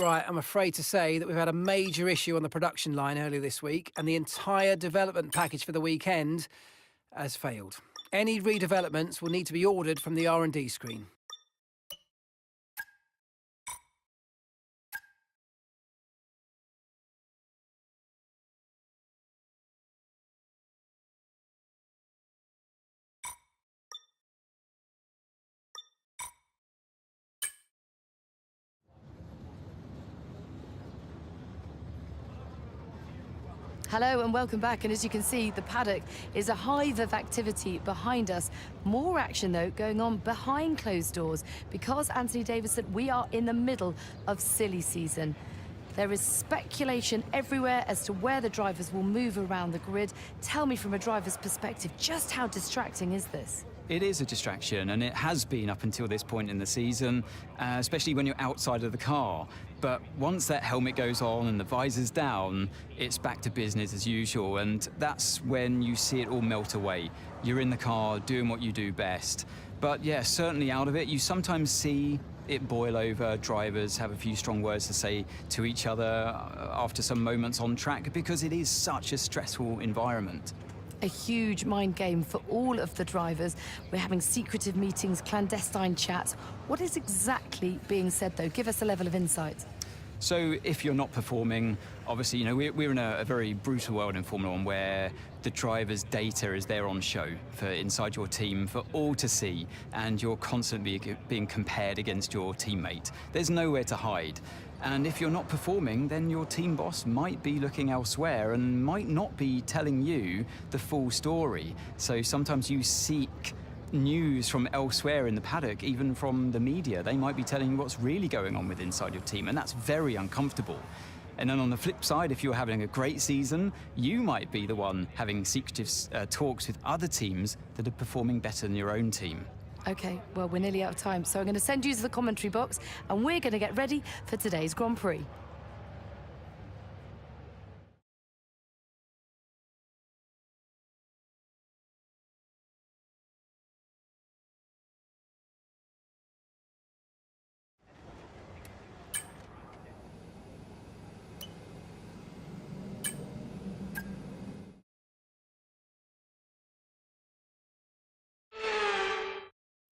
Right, I'm afraid to say that we've had a major issue on the production line earlier this week, and the entire development package for the weekend has failed. Any redevelopments will need to be ordered from the R&D screen. Hello and welcome back, and as you can see, the paddock is a hive of activity behind us. More action though going on behind closed doors because, Anthony Davidson, we are in the middle of silly season. There is speculation everywhere as to where the drivers will move around the grid. Tell me from a driver's perspective, just how distracting is this? It is a distraction, and it has been up until this point in the season, especially when you're outside of the car. But once that helmet goes on and the visor's down, it's back to business as usual, and that's when you see it all melt away. You're in the car doing what you do best. But yeah, certainly out of it, you sometimes see it boil over. Drivers have a few strong words to say to each other after some moments on track because it is such a stressful environment. A huge mind game for all of the drivers. We're having secretive meetings, clandestine chats. What is exactly being said, though? Give us a level of insight. So if you're not performing, obviously, you know, we're in a very brutal world in Formula One where the driver's data is there on show for inside your team for all to see, and you're constantly being compared against your teammate. There's nowhere to hide. And if you're not performing, then your team boss might be looking elsewhere and might not be telling you the full story. So sometimes you seek news from elsewhere in the paddock, even from the media. They might be telling you what's really going on with inside your team, and that's very uncomfortable. And then on the flip side, if you're having a great season, you might be the one having secretive talks with other teams that are performing better than your own team. Okay, well, we're nearly out of time, so I'm going to send you to the commentary box, and we're going to get ready for today's Grand Prix.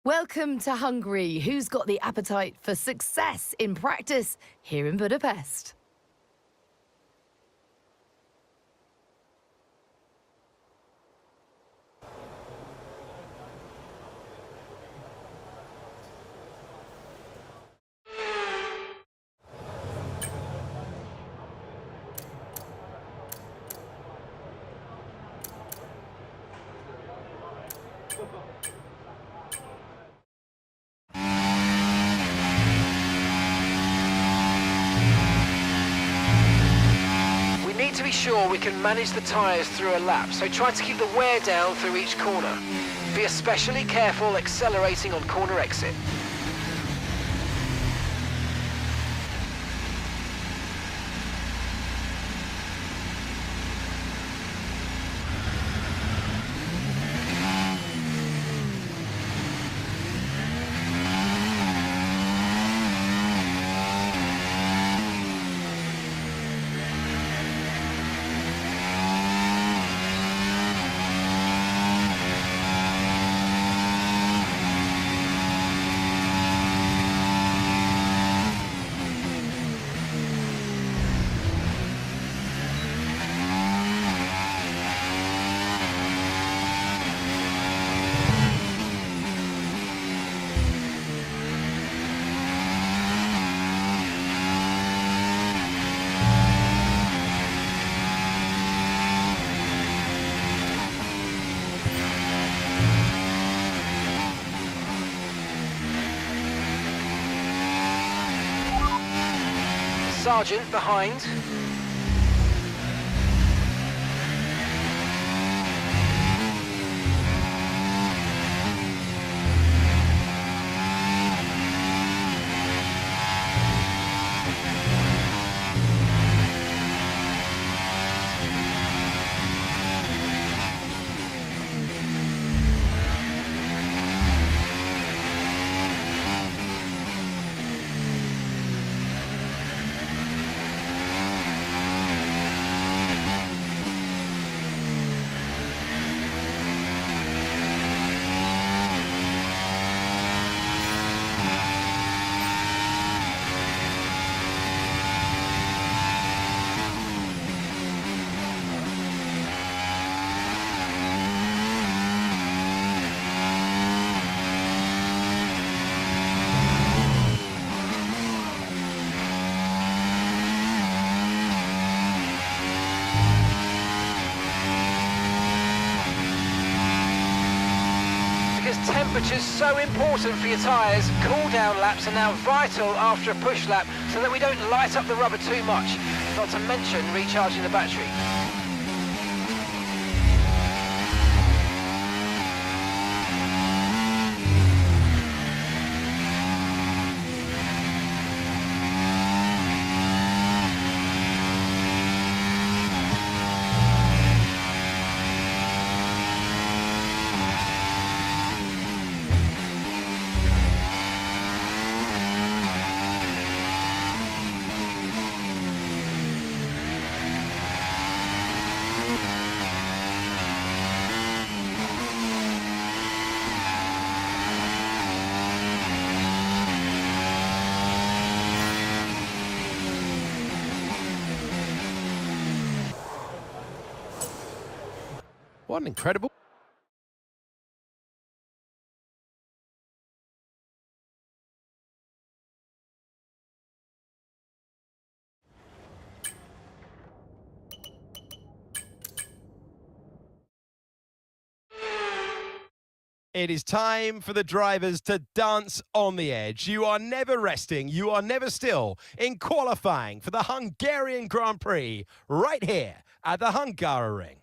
Welcome to Hungary. Who's got the appetite for success in practice here in Budapest? To be sure we can manage the tyres through a lap, so try to keep the wear down through each corner. Be especially careful accelerating on corner exit. Sergeant behind. temperature's so important for your tyres. Cool down laps are now vital after a push lap so that we don't light up the rubber too much, not to mention recharging the battery. What an incredible... It is time for the drivers to dance on the edge. You are never resting, you are never still in qualifying for the Hungarian Grand Prix right here at the Hungaroring.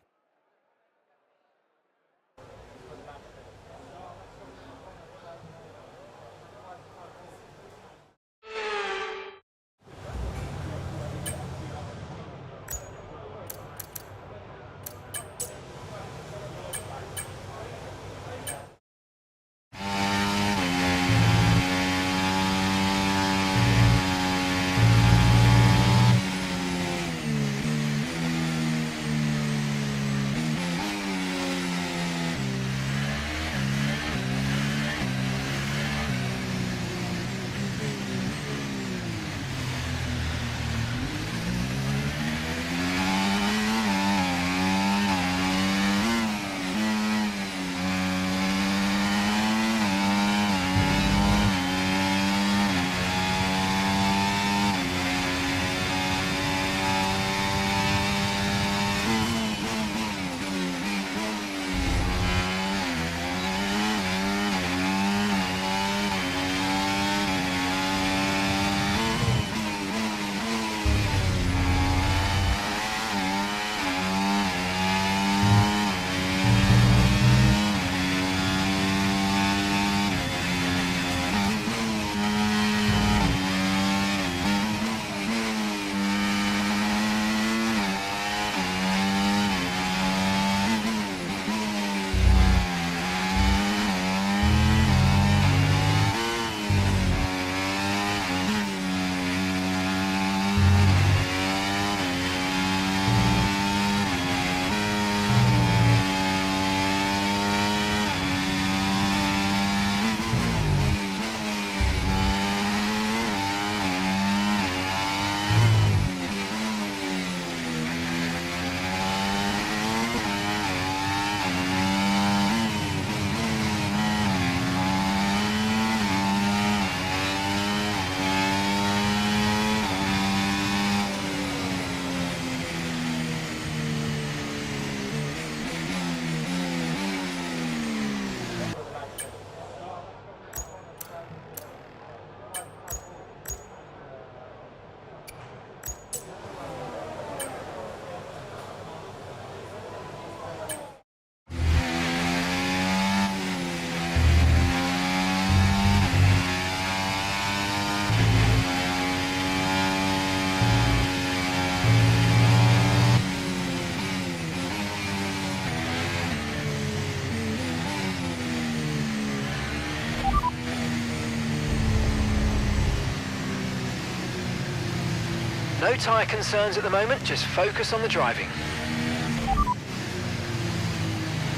No tyre concerns at the moment, just focus on the driving.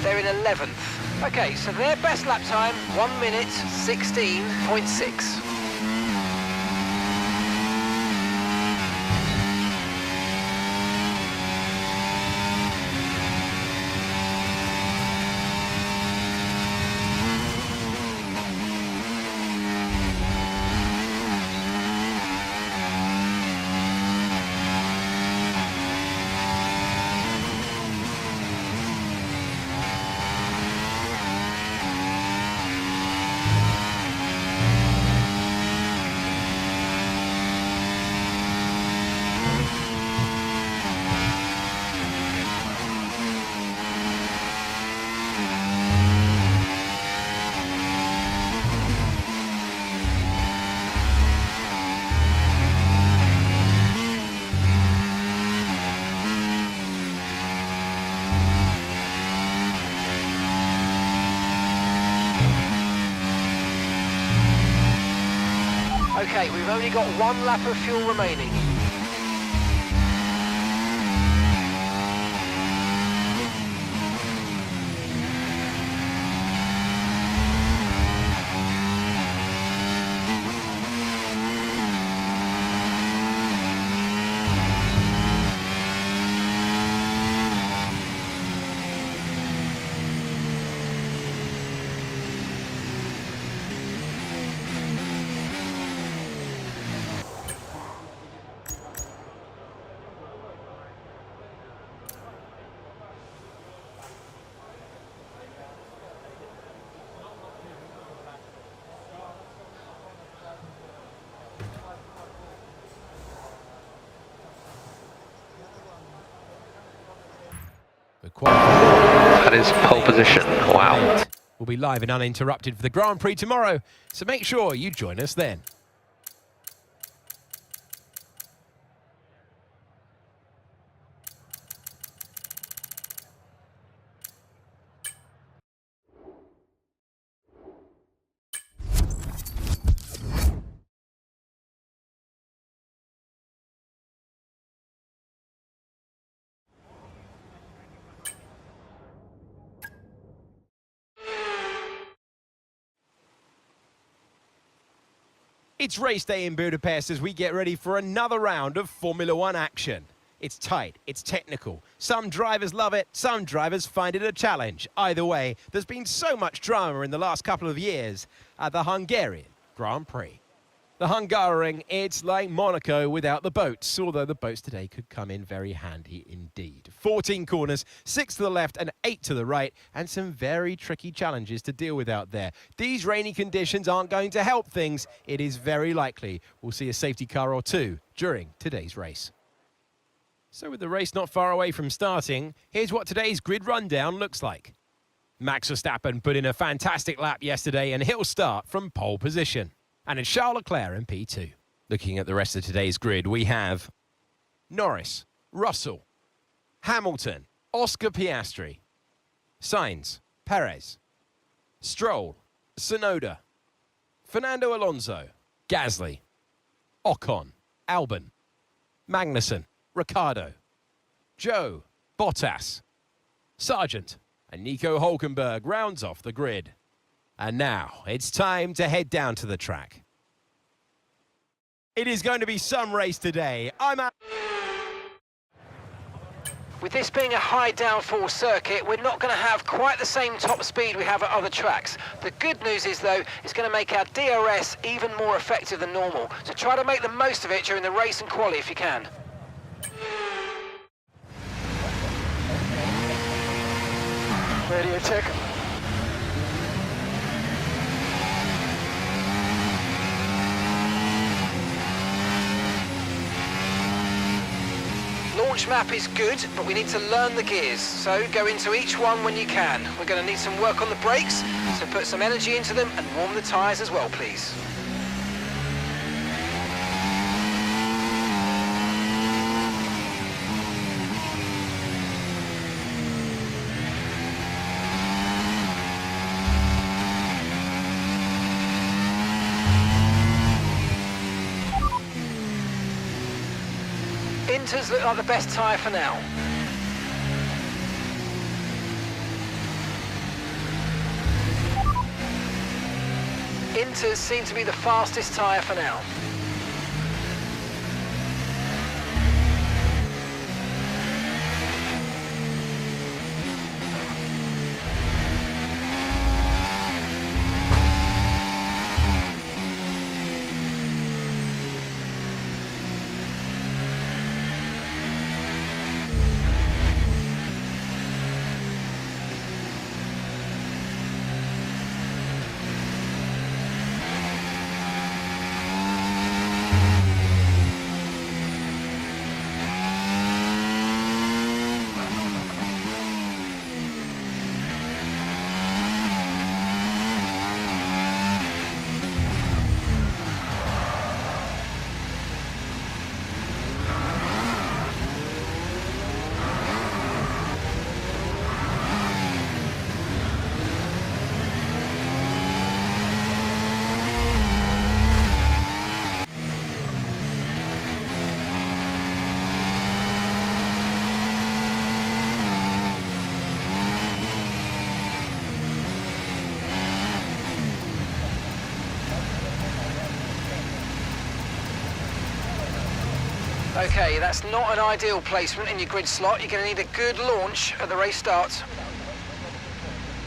They're in 11th. Okay, so their best lap time, 1 minute 16.6. Okay, we've only got 1 lap of fuel remaining. That is pole position. Wow. We'll be live and uninterrupted for the Grand Prix tomorrow, so make sure you join us then. It's race day in Budapest as we get ready for another round of Formula One action. It's tight, it's technical. Some drivers love it, some drivers find it a challenge. Either way, there's been so much drama in the last couple of years at the Hungarian Grand Prix. The Hungaroring, it's like Monaco without the boats, although the boats today could come in very handy indeed. 14 corners, 6 to the left and 8 to the right, and some very tricky challenges to deal with out there. These rainy conditions aren't going to help things. It is very likely we'll see a safety car or two during today's race. So with the race not far away from starting, here's what today's grid rundown looks like. Max Verstappen put in a fantastic lap yesterday and he'll start from pole position. And it's Charles Leclerc in P2. Looking at the rest of today's grid, we have Norris, Russell, Hamilton, Oscar Piastri, Sainz, Perez, Stroll, Tsunoda, Fernando Alonso, Gasly, Ocon, Albon, Magnussen, Ricciardo, Joe, Bottas, Sargent, and Nico Hülkenberg rounds off the grid. And now, it's time to head down to the track. It is going to be some race today. With this being a high downforce circuit, we're not going to have quite the same top speed we have at other tracks. The good news is, though, it's going to make our DRS even more effective than normal. So try to make the most of it during the race and quali if you can. Radio check. Launch map is good, but we need to learn the gears, so go into each one when you can. We're going to need some work on the brakes, so put some energy into them and warm the tyres as well, please. Inters look like the best tyre for now. Inters seem to be the fastest tyre for now. Okay, that's not an ideal placement in your grid slot. You're going to need a good launch at the race start.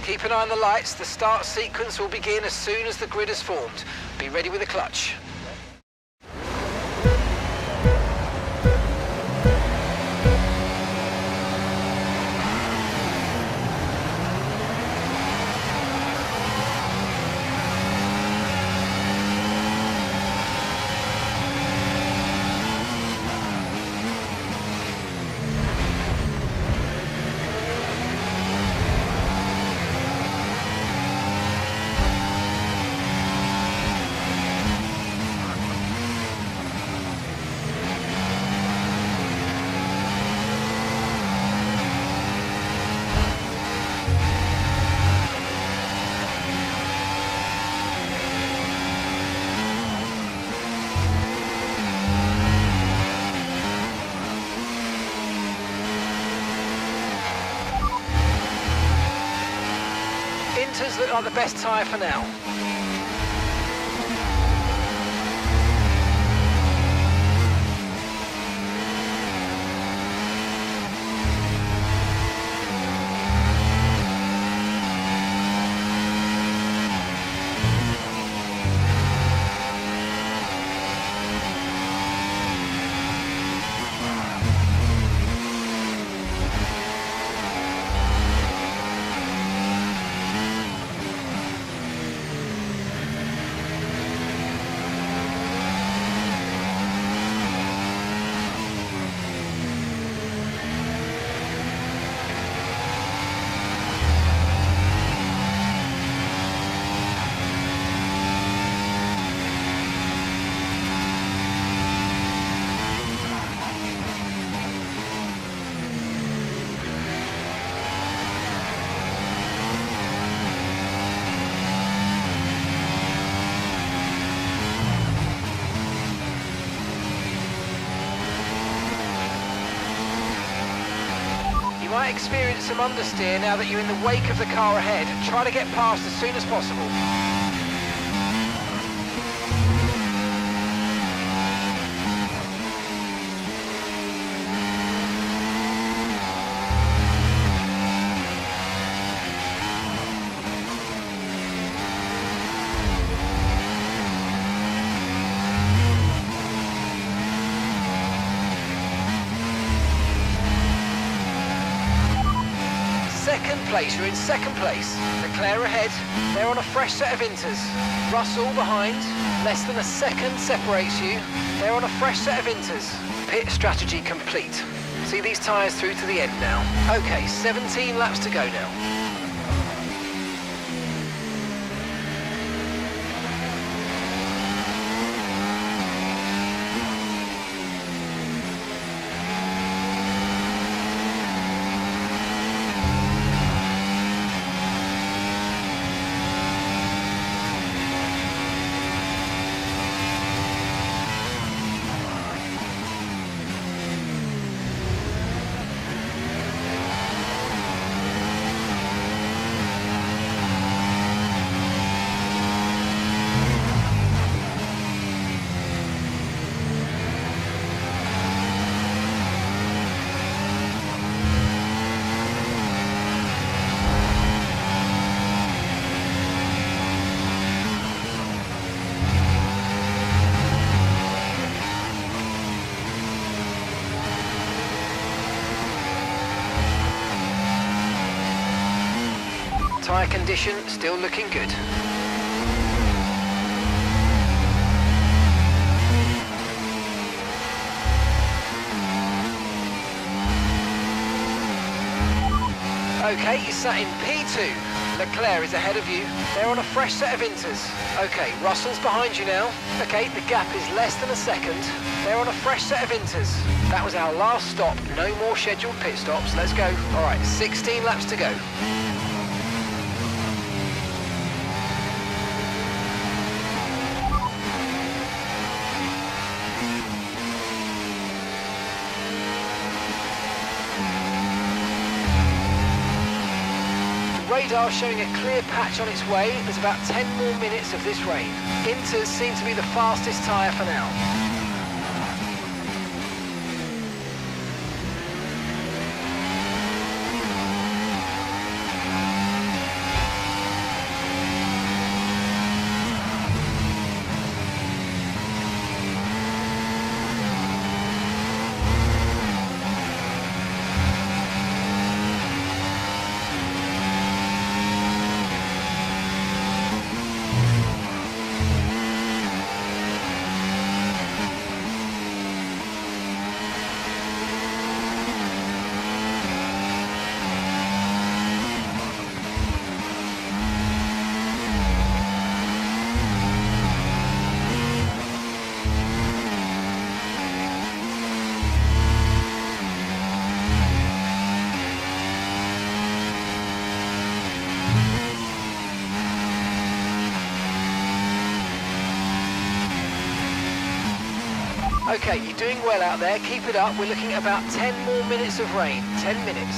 Keep an eye on the lights. The start sequence will begin as soon as the grid is formed. Be ready with the clutch. Inters look like the best tyre for now. You might experience some understeer now that you're in the wake of the car ahead. Try to get past as soon as possible. Second place, you're in second place. Leclerc ahead, they're on a fresh set of inters. Russell behind, less than a second separates you. They're on a fresh set of inters. Pit strategy complete. See these tyres through to the end now. Okay, 17 laps to go now. Tyre condition still looking good. Okay, you sat in P2. Leclerc is ahead of you. They're on a fresh set of inters. Okay, Russell's behind you now. Okay, the gap is less than a second. They're on a fresh set of inters. That was our last stop. No more scheduled pit stops. Let's go. All right, 16 laps to go. Radar showing a clear patch on its way. There's about 10 more minutes of this rain. Inters seem to be the fastest tyre for now. Okay, you're doing well out there. Keep it up. We're looking at about 10 more minutes of rain. 10 minutes.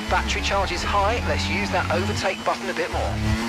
Battery charge is high. Let's use that overtake button a bit more.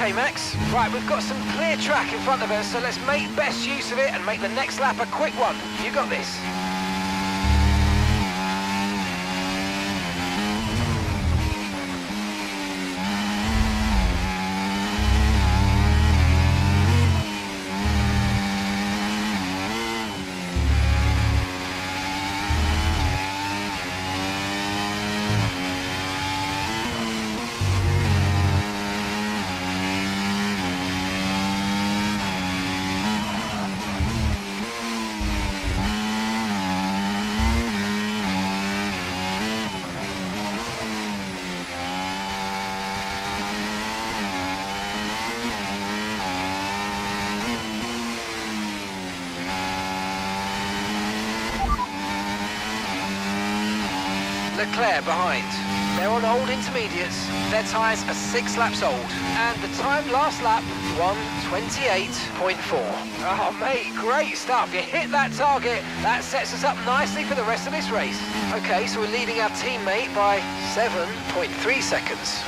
Okay, Max. Right, we've got some clear track in front of us, so let's make best use of it and make the next lap a quick one. You got this. Leclerc behind. They're on old intermediates. Their tyres are 6 laps old. And the time last lap, 1:28.4. Oh, mate, great stuff. You hit that target. That sets us up nicely for the rest of this race. OK, so we're leading our teammate by 7.3 seconds.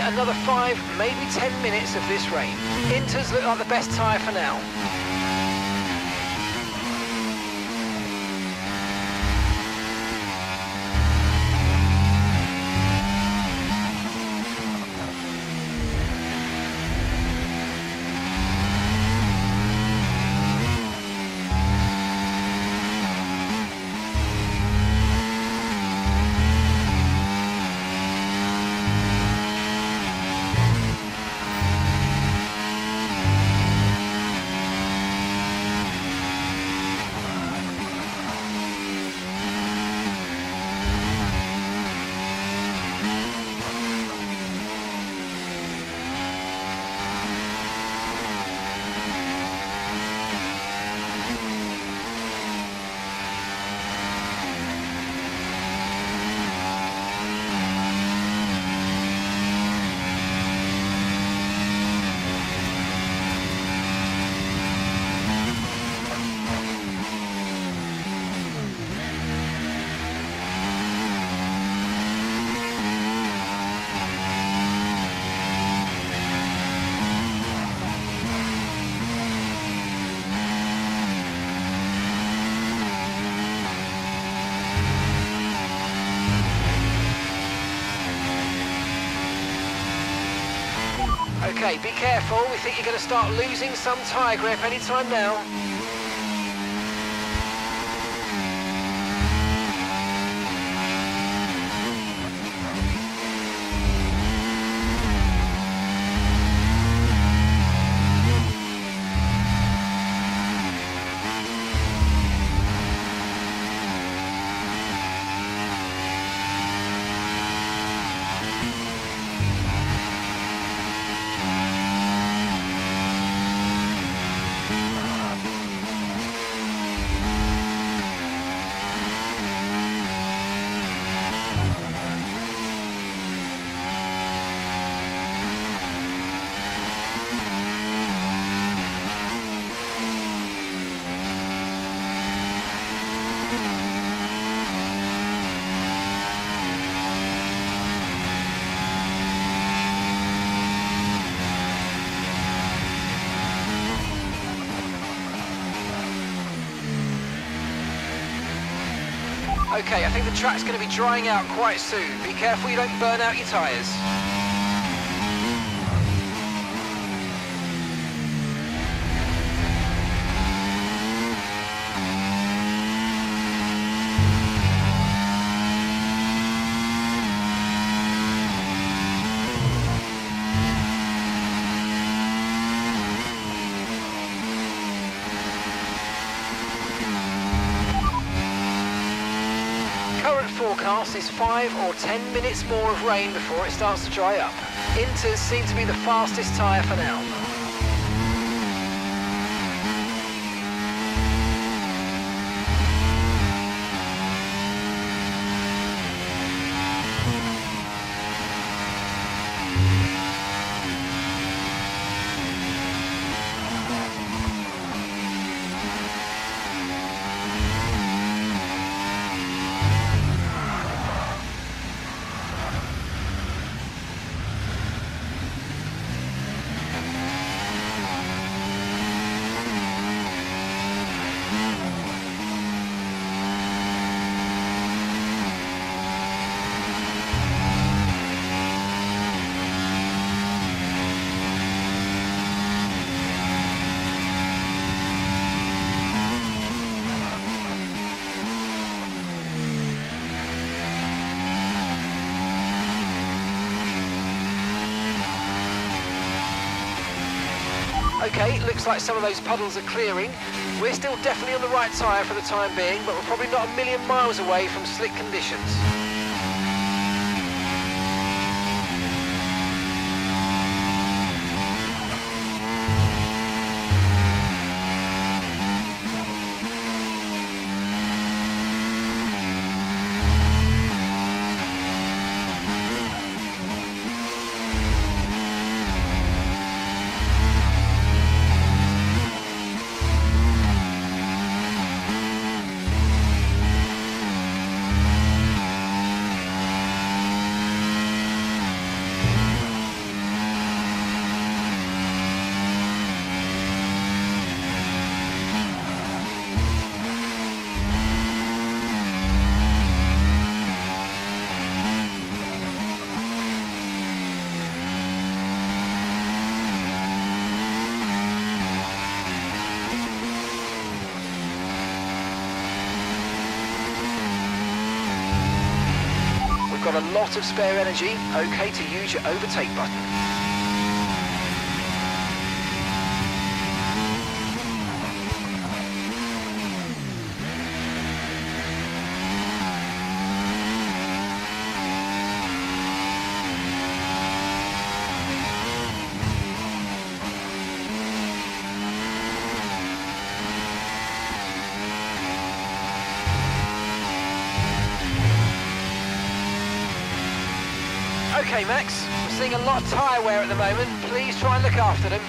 Another 5, maybe 10 minutes of this rain. Inters look like the best tyre for now. Okay, be careful. We think you're going to start losing some tyre grip anytime now. Okay, I think the track's going to be drying out quite soon. Be careful you don't burn out your tyres. forecast is 5 or 10 minutes more of rain before it starts to dry up. Inters seem to be the fastest tyre for now. Okay, looks like some of those puddles are clearing. We're still definitely on the right tyre for the time being, but we're probably not a million miles away from slick conditions. We've got a lot of spare energy, okay to use your overtake button. Okay, Max, we're seeing a lot of tyre wear at the moment. Please try and look after them.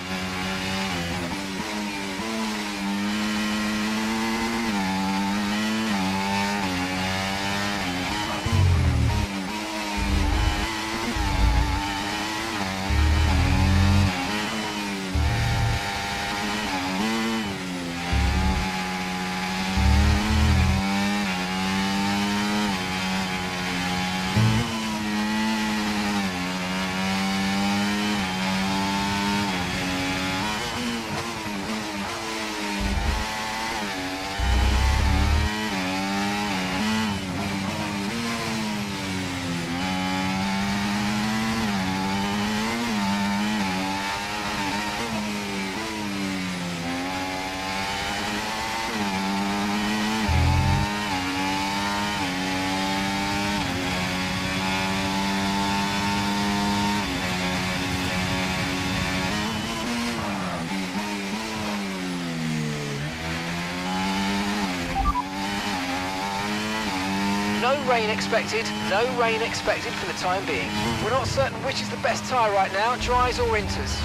No rain expected for the time being. We're not certain which is the best tyre right now, dries or inters.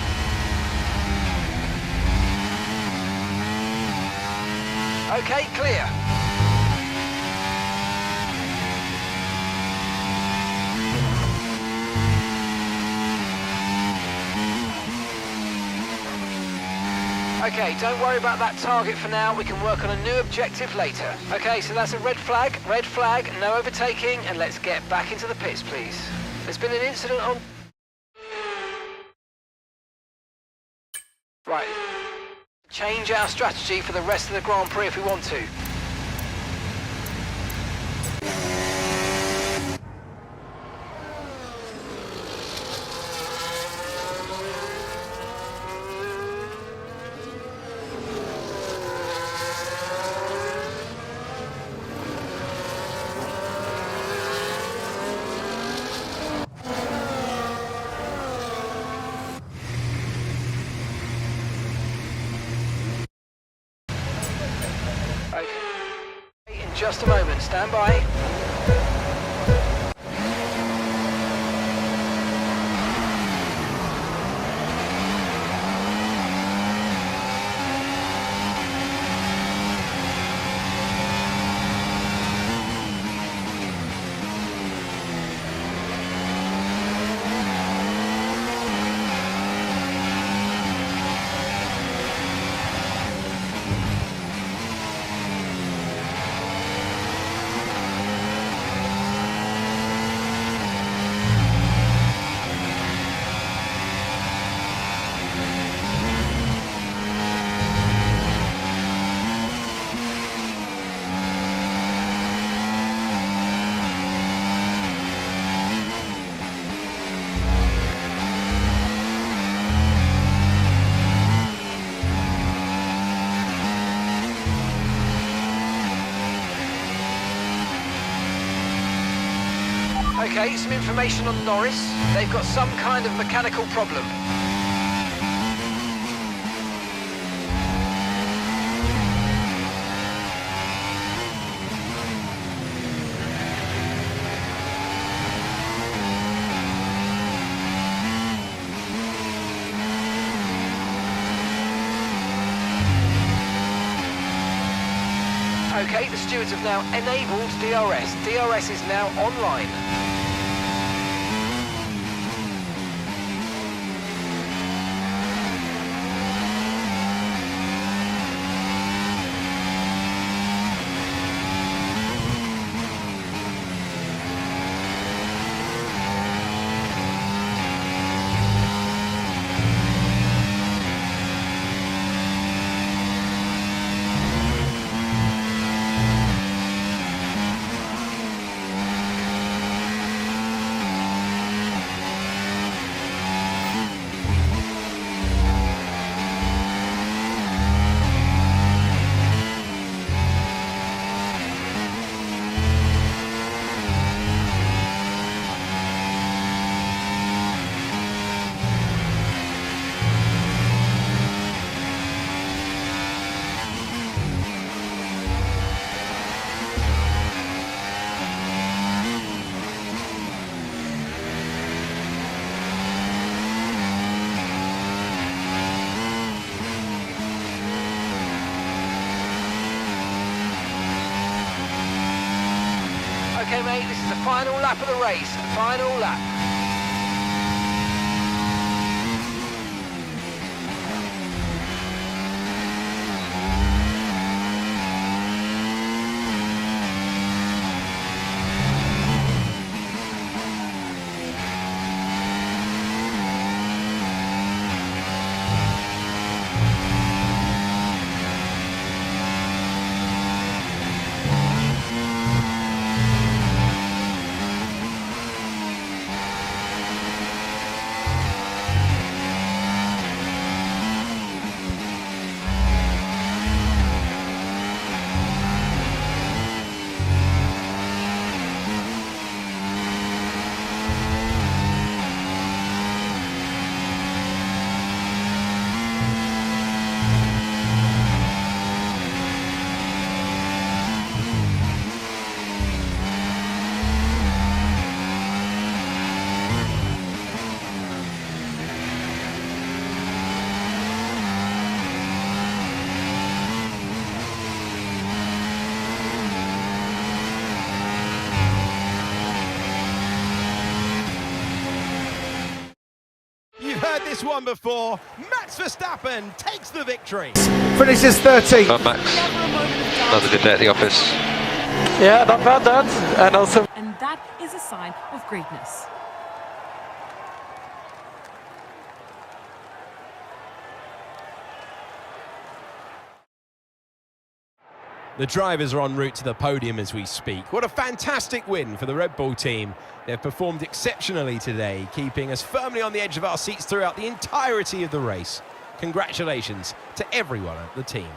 Okay, clear. Okay, don't worry about that target for now. We can work on a new objective later. Okay, so that's a red flag, no overtaking, and let's get back into the pits, please. There's been an incident on... Right. Change our strategy for the rest of the Grand Prix if we want to. just a moment. Stand by. Okay, some information on Norris. They've got some kind of mechanical problem. Okay, the stewards have now enabled DRS. DRS is now online. Okay, mate, this is the final lap of the race. Final lap. You've heard this one before. Max Verstappen takes the victory. Finishes 13th. Well, Max, another good day at the office. Yeah, not bad, Dad. And also, And that is a sign of greatness. The drivers are en route to the podium as we speak. What a fantastic win for the Red Bull team. They've performed exceptionally today, keeping us firmly on the edge of our seats throughout the entirety of the race. Congratulations to everyone at the team.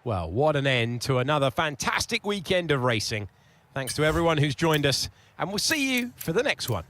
Well, what an end to another fantastic weekend of racing. Thanks to everyone who's joined us, and we'll see you for the next one.